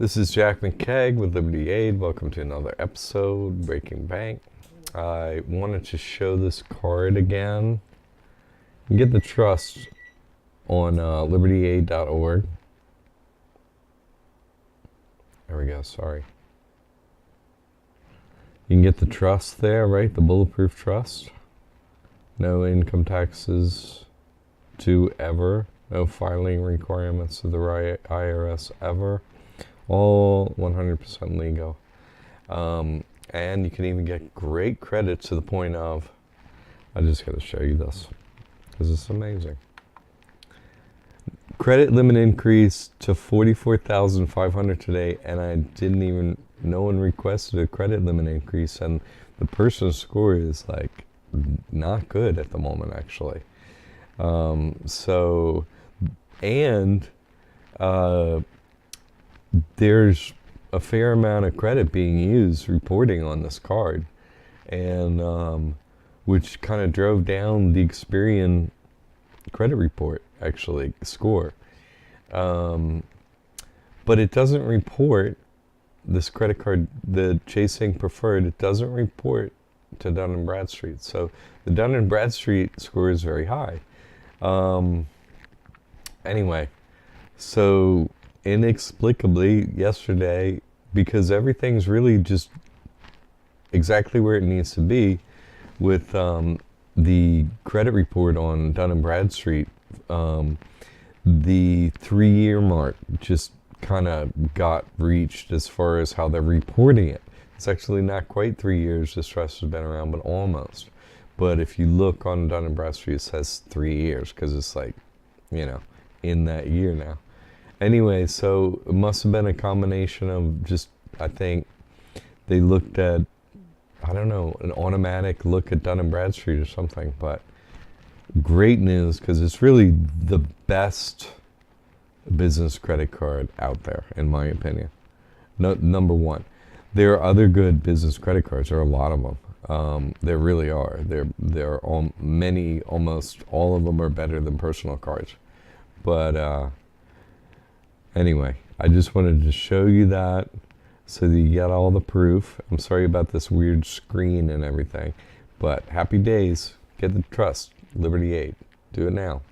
This is Jack McCaig with Liberty Aid. Welcome to another episode, Breaking Bank. I wanted to show this card again. You can get the trust on libertyaid.org. There we go, sorry. You can get the trust there, right? The bulletproof trust. No income taxes due ever. No filing requirements of the IRS ever. All 100% legal. And you can even get great credit to the point of, I just got to show you this because it's amazing. Credit limit increase to $44,500 today, and no one requested a credit limit increase, and the person's score is like not good at the moment actually. There's a fair amount of credit being used reporting on this card, and which kind of drove down the Experian credit report actually score. But it doesn't report this credit card, the Chasing Preferred, it doesn't report to Dun & Bradstreet. So the Dun & Bradstreet score is very high. Anyway, so inexplicably yesterday, because everything's really just exactly where it needs to be with the credit report on Dun & Bradstreet, the 3-year mark just kind of got reached as far as how they're reporting it. It's actually not quite 3 years this trust has been around, but almost. But if you look on Dun & Bradstreet, it says 3 years because it's like, in that year now. Anyway, so it must have been a combination of just, I think they looked at, I don't know, an automatic look at Dun & Bradstreet or something, but great news because it's really the best business credit card out there, in my opinion. Number one. There are other good business credit cards. There are a lot of them. There really are. Almost all of them are better than personal cards. But anyway, I just wanted to show you that so that you get all the proof. I'm sorry about this weird screen and everything, but happy days. Get the trust. Liberty Aid. Do it now.